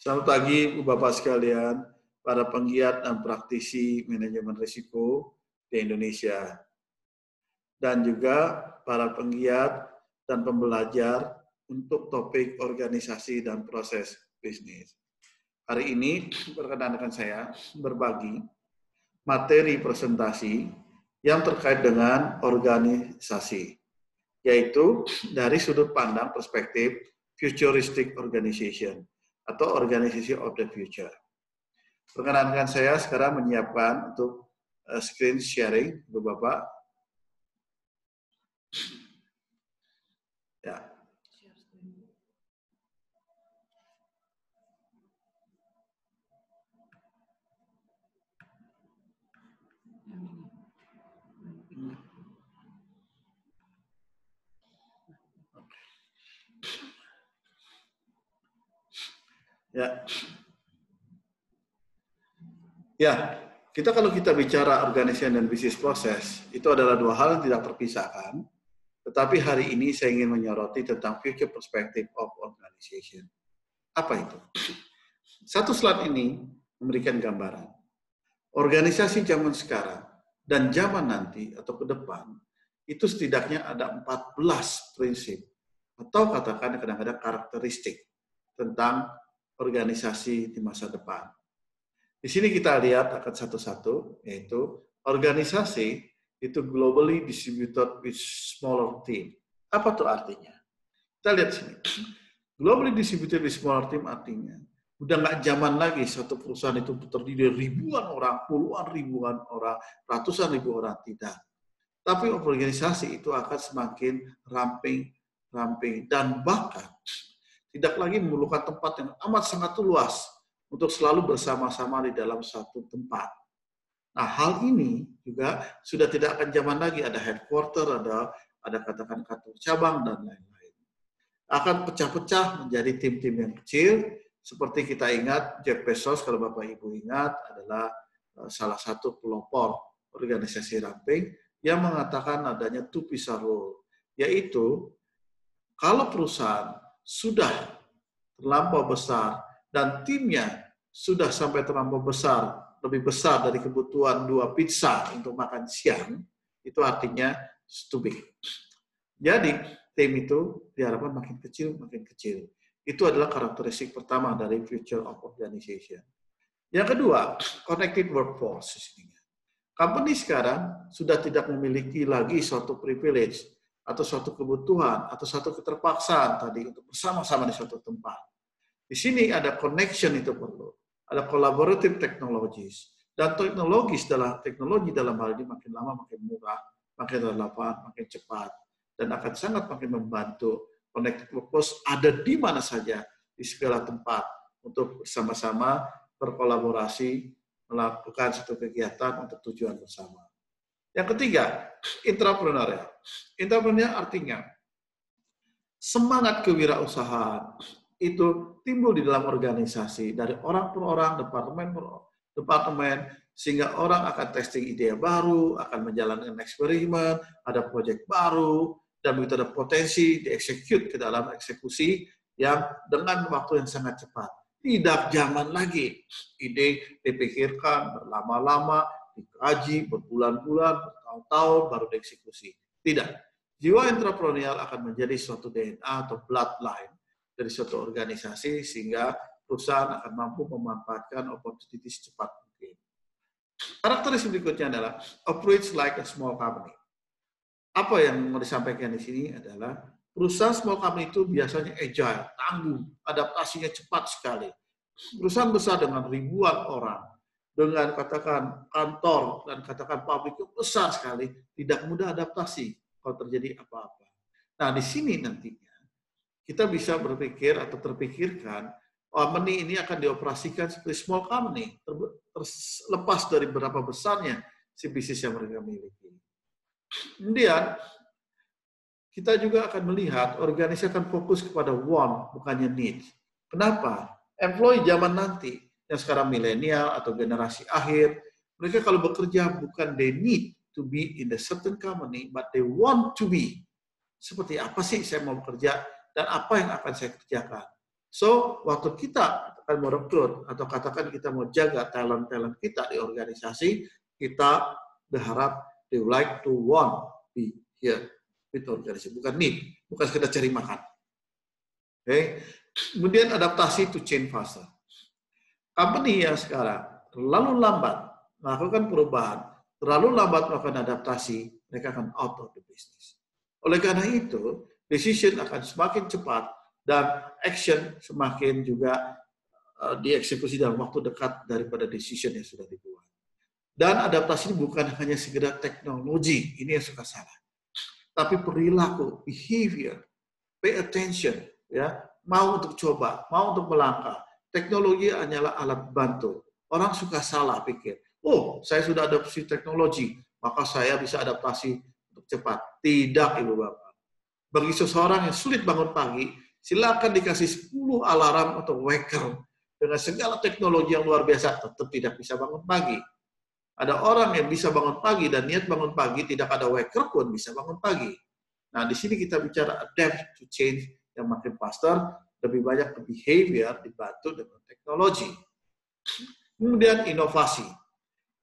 Selamat pagi, Bapak sekalian, para penggiat dan praktisi manajemen risiko di Indonesia, dan juga para penggiat dan pembelajar untuk topik organisasi dan proses bisnis. Hari ini perkenankan saya berbagi materi presentasi yang terkait dengan organisasi, yaitu dari sudut pandang perspektif futuristic organization atau organisasi of the future. Perkenankan saya sekarang menyiapkan untuk screen sharing, Bapak. Ya. Ya. Ya, kalau kita bicara organisasi dan bisnis proses, itu adalah dua hal yang tidak terpisahkan. Tetapi hari ini saya ingin menyoroti tentang future perspective of organization. Apa itu? Satu slide ini memberikan gambaran. Organisasi zaman sekarang dan zaman nanti atau ke depan, itu setidaknya ada 14 prinsip atau katakan kadang-kadang karakteristik tentang organisasi di masa depan. Di sini kita lihat akan satu-satu, yaitu organisasi itu globally distributed with smaller team. Apa tuh artinya? Kita lihat sini. Globally distributed with smaller team artinya udah nggak zaman lagi satu perusahaan itu terdiri dari ribuan orang, puluhan ribuan orang, ratusan ribu orang, tidak. Tapi organisasi itu akan semakin ramping, dan bahkan tidak lagi memerlukan tempat yang amat sangat luas untuk selalu bersama-sama di dalam satu tempat. Nah, hal ini juga sudah tidak akan zaman lagi ada headquarter, ada katakan kantor cabang dan lain-lain. Akan pecah-pecah menjadi tim-tim yang kecil, seperti kita ingat Jeff Bezos, kalau Bapak Ibu ingat, adalah salah satu pelopor organisasi ramping yang mengatakan adanya two piece rule, yaitu kalau perusahaan sudah terlampau besar dan timnya sudah sampai terlampau besar, lebih besar dari kebutuhan 2 pizza untuk makan siang, itu artinya too big. Jadi, tim itu diharapkan makin kecil. Itu adalah karakteristik pertama dari future of organization. Yang kedua, connected workforce. Company sekarang sudah tidak memiliki lagi suatu privilege, atau suatu kebutuhan, atau suatu keterpaksaan tadi untuk bersama-sama di suatu tempat. Di sini ada connection itu perlu. Ada collaborative technologies. Dan teknologi dalam hal ini makin lama makin murah, makin relevan, makin cepat. Dan akan sangat makin membantu connected workforce ada di mana saja, di segala tempat, untuk bersama-sama berkolaborasi, melakukan satu kegiatan untuk tujuan bersama. Yang ketiga, entrepreneurial. Entrepreneurial artinya semangat kewirausahaan itu timbul di dalam organisasi dari orang per orang, departemen per departemen, sehingga orang akan testing ide baru, akan menjalankan eksperimen, ada proyek baru, dan begitu ada potensi dieksekut ke dalam eksekusi yang dengan waktu yang sangat cepat. Tidak zaman lagi ide dipikirkan berlama-lama, dikaji berbulan-bulan, bertahun-tahun baru dieksekusi. Tidak. Jiwa entrepreneurial akan menjadi suatu DNA atau bloodline dari suatu organisasi sehingga perusahaan akan mampu memanfaatkan opportunity secepat mungkin. Karakteristik berikutnya adalah operates like a small company. Apa yang mau disampaikan di sini adalah perusahaan small company itu biasanya agile, tangguh, adaptasinya cepat sekali. Perusahaan besar dengan ribuan orang, dengan katakan kantor dan katakan pabrik yang besar sekali, tidak mudah adaptasi kalau terjadi apa-apa. Nah, di sini nantinya kita bisa berpikir atau terpikirkan, company ini akan dioperasikan seperti small company, terlepas dari berapa besarnya si bisnis yang mereka miliki. Kemudian, kita juga akan melihat organisasi akan fokus kepada want, bukannya need. Kenapa? Employee zaman nanti, yang sekarang milenial atau generasi akhir, mereka kalau bekerja bukan they need to be in a certain company, but they want to be. Seperti apa sih saya mau bekerja dan apa yang akan saya kerjakan. So, waktu kita akan merekrut atau katakan kita mau jaga talent-talent kita di organisasi, kita berharap they like to want be here with organisasi, bukan need, bukan sekedar cari makan. Oke. Kemudian adaptasi to change faster. Company yang sekarang terlalu lambat melakukan perubahan, terlalu lambat melakukan adaptasi, mereka akan out of the business. Oleh karena itu, decision akan semakin cepat dan action semakin juga dieksekusi dalam waktu dekat daripada decision yang sudah dibuat. Dan adaptasi ini bukan hanya sekedar teknologi, ini yang suka salah. Tapi perilaku, behavior, pay attention, ya, mau untuk coba, mau untuk melangkah. Teknologi hanyalah alat bantu. Orang suka salah pikir, oh, saya sudah adopsi teknologi, maka saya bisa adaptasi untuk cepat. Tidak, Ibu Bapak. Bagi seseorang yang sulit bangun pagi, silakan dikasih 10 alarm atau waker. Dengan segala teknologi yang luar biasa, tetap tidak bisa bangun pagi. Ada orang yang bisa bangun pagi dan niat bangun pagi, tidak ada waker pun bisa bangun pagi. Nah, di sini kita bicara adapt to change yang makin faster, lebih banyak ke behavior dibantu dengan teknologi. Kemudian inovasi.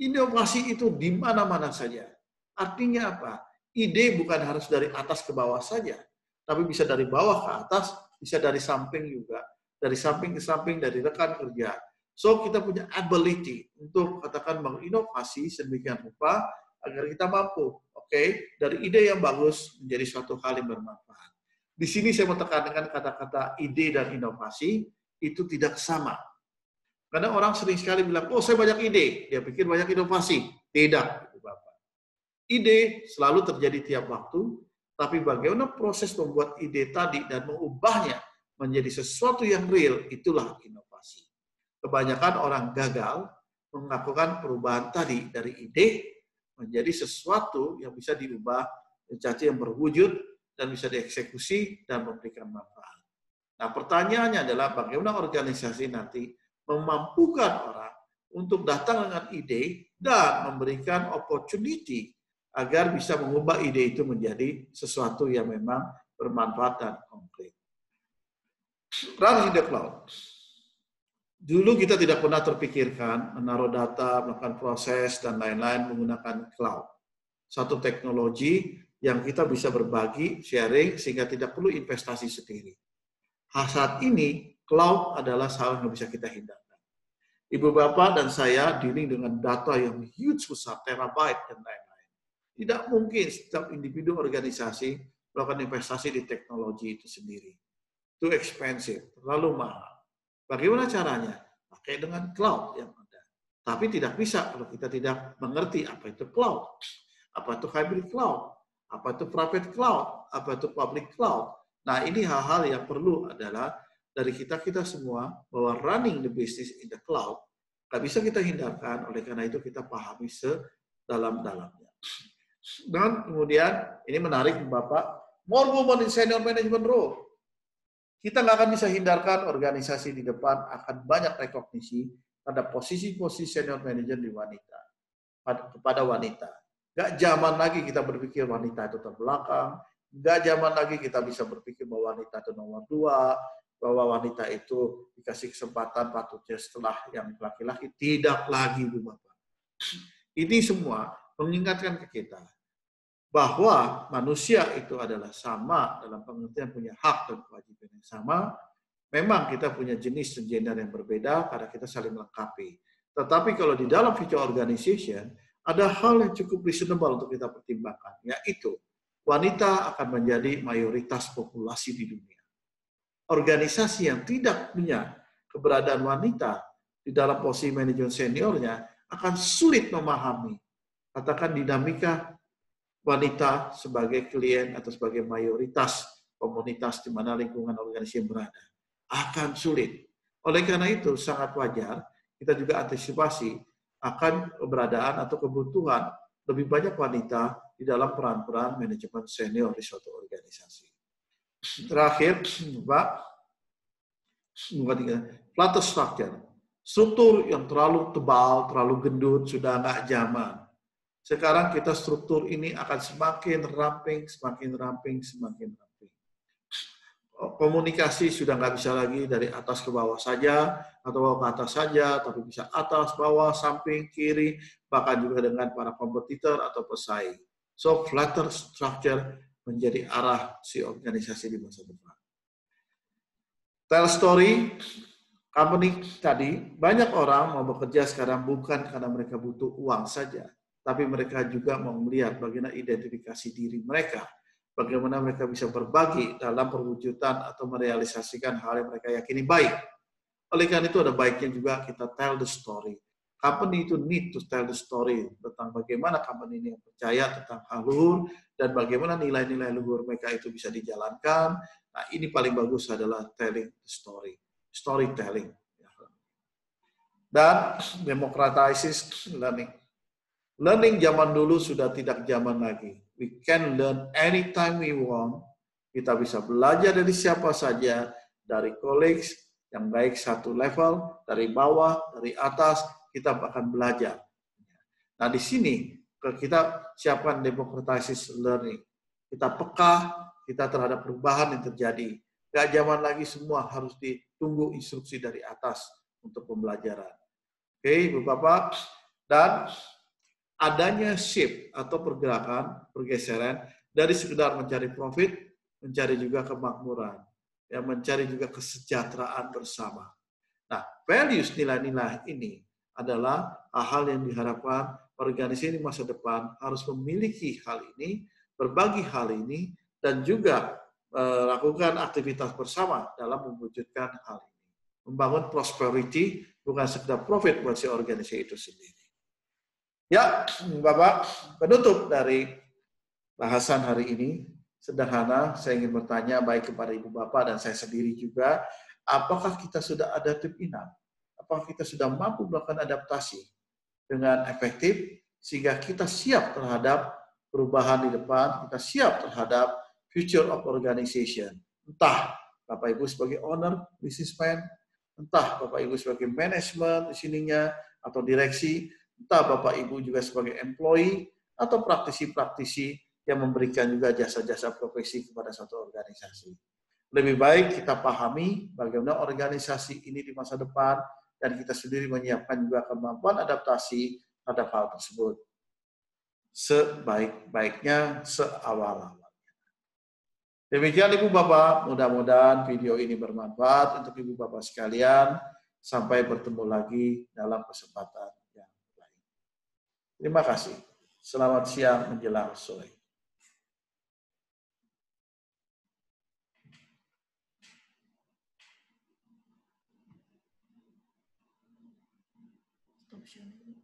Inovasi itu di mana-mana saja. Artinya apa? Ide bukan harus dari atas ke bawah saja, tapi bisa dari bawah ke atas, bisa dari samping juga. Dari samping ke samping, dari rekan kerja. So, kita punya ability untuk katakan menginovasi sedemikian rupa agar kita mampu. Oke, dari ide yang bagus menjadi suatu hal yang bermanfaat. Di sini saya mau tekankan kata-kata ide dan inovasi itu tidak sama. Karena orang sering sekali bilang, oh saya banyak ide, dia pikir banyak inovasi. Tidak, Bapak. Ide selalu terjadi tiap waktu, tapi bagaimana proses membuat ide tadi dan mengubahnya menjadi sesuatu yang real, itulah inovasi. Kebanyakan orang gagal melakukan perubahan tadi dari ide menjadi sesuatu yang bisa diubah menjadi yang berwujud dan bisa dieksekusi dan memberikan manfaat. Nah, pertanyaannya adalah bagaimana organisasi nanti memampukan orang untuk datang dengan ide dan memberikan opportunity agar bisa mengubah ide itu menjadi sesuatu yang memang bermanfaat dan konkret. Run in the cloud. Dulu kita tidak pernah terpikirkan menaruh data, melakukan proses, dan lain-lain menggunakan cloud. Satu teknologi yang kita bisa berbagi, sharing, sehingga tidak perlu investasi sendiri. Saat ini, cloud adalah hal yang bisa kita hindarkan. Ibu Bapak dan saya dealing dengan data yang huge besar, terabyte, dan lain-lain. Tidak mungkin setiap individu organisasi melakukan investasi di teknologi itu sendiri. Too expensive, terlalu mahal. Bagaimana caranya? Pakai dengan cloud yang ada. Tapi tidak bisa kalau kita tidak mengerti apa itu cloud, apa itu hybrid cloud, apa itu private cloud, apa itu public cloud. Nah, ini hal-hal yang perlu adalah dari kita semua bahwa running the business in the cloud nggak bisa kita hindarkan. Oleh karena itu kita pahami sedalam-dalamnya. Dan kemudian ini menarik Bapak, more women in senior management role. Kita nggak akan bisa hindarkan organisasi di depan akan banyak rekognisi pada posisi-posisi senior manager di wanita, kepada wanita. Nggak zaman lagi kita berpikir wanita itu terbelakang, nggak zaman lagi kita bisa berpikir bahwa wanita itu nomor 2, bahwa wanita itu dikasih kesempatan patutnya setelah yang laki-laki. Tidak lagi, Bu Bapak. Ini semua mengingatkan ke kita bahwa manusia itu adalah sama dalam pengertian punya hak dan kewajiban yang sama. Memang kita punya jenis dan gender yang berbeda karena kita saling melengkapi. Tetapi kalau di dalam future organization, ada hal yang cukup reasonable untuk kita pertimbangkan, yaitu wanita akan menjadi mayoritas populasi di dunia. Organisasi yang tidak punya keberadaan wanita di dalam posisi manajemen seniornya akan sulit memahami, katakan dinamika wanita sebagai klien atau sebagai mayoritas komunitas di mana lingkungan organisasi berada. Akan sulit. Oleh karena itu sangat wajar kita juga antisipasi akan keberadaan atau kebutuhan lebih banyak wanita di dalam peran-peran manajemen senior di suatu organisasi. Terakhir, Pak, flat structure. Struktur yang terlalu tebal, terlalu gendut, sudah nggak zaman. Sekarang kita struktur ini akan semakin ramping, semakin ramping, semakin ramping. komunikasi sudah nggak bisa lagi dari atas ke bawah saja, atau bawah ke atas saja, tapi bisa atas, bawah, samping, kiri, bahkan juga dengan para kompetitor atau pesaing. So, flatter structure menjadi arah si organisasi di masa depan. Tell story, company tadi, banyak orang mau bekerja sekarang bukan karena mereka butuh uang saja, tapi mereka juga mau melihat bagaimana identifikasi diri mereka, bagaimana mereka bisa berbagi dalam perwujudan atau merealisasikan hal yang mereka yakini baik. Oleh karena itu ada baiknya juga kita tell the story. Company itu need to tell the story tentang bagaimana company ini yang percaya tentang hal luhur dan bagaimana nilai-nilai luhur mereka itu bisa dijalankan. Nah, ini paling bagus adalah telling the story, storytelling. Dan democratizes learning. Learning zaman dulu sudah tidak zaman lagi. We can learn anytime we want. Kita bisa belajar dari siapa saja, dari colleagues yang baik satu level, dari bawah, dari atas, kita akan belajar. Nah, di sini kita siapkan democratizes learning. Kita peka, kita terhadap perubahan yang terjadi. Gak zaman lagi semua harus ditunggu instruksi dari atas untuk pembelajaran. Oke, Ibu Bapak. Dan adanya shift atau pergeseran dari sekedar mencari profit, mencari juga kemakmuran, ya, mencari juga kesejahteraan bersama. Nah, values nilai-nilai ini adalah hal-hal yang diharapkan organisasi di masa depan harus memiliki hal ini, berbagi hal ini, dan juga melakukan aktivitas bersama dalam mewujudkan hal ini. Membangun prosperity bukan sekedar profit buat si organisasi itu sendiri. Ya, Bapak, penutup dari bahasan hari ini, sederhana, saya ingin bertanya baik kepada Ibu Bapak dan saya sendiri juga, apakah kita sudah adaptif enough? Apakah kita sudah mampu melakukan adaptasi dengan efektif, sehingga kita siap terhadap perubahan di depan, kita siap terhadap future of organization. Entah Bapak Ibu sebagai owner, businessman, entah Bapak Ibu sebagai manajemen di sininya, atau direksi, entah Bapak Ibu juga sebagai employee, atau praktisi-praktisi yang memberikan juga jasa-jasa profesi kepada satu organisasi. Lebih baik kita pahami bagaimana organisasi ini di masa depan, dan kita sendiri menyiapkan juga kemampuan adaptasi terhadap hal tersebut. Sebaik-baiknya, seawal-awalnya. Demikian Ibu Bapak, mudah-mudahan video ini bermanfaat untuk Ibu Bapak sekalian. Sampai bertemu lagi dalam kesempatan yang lain. Terima kasih. Selamat siang menjelang sore. Stop sharing.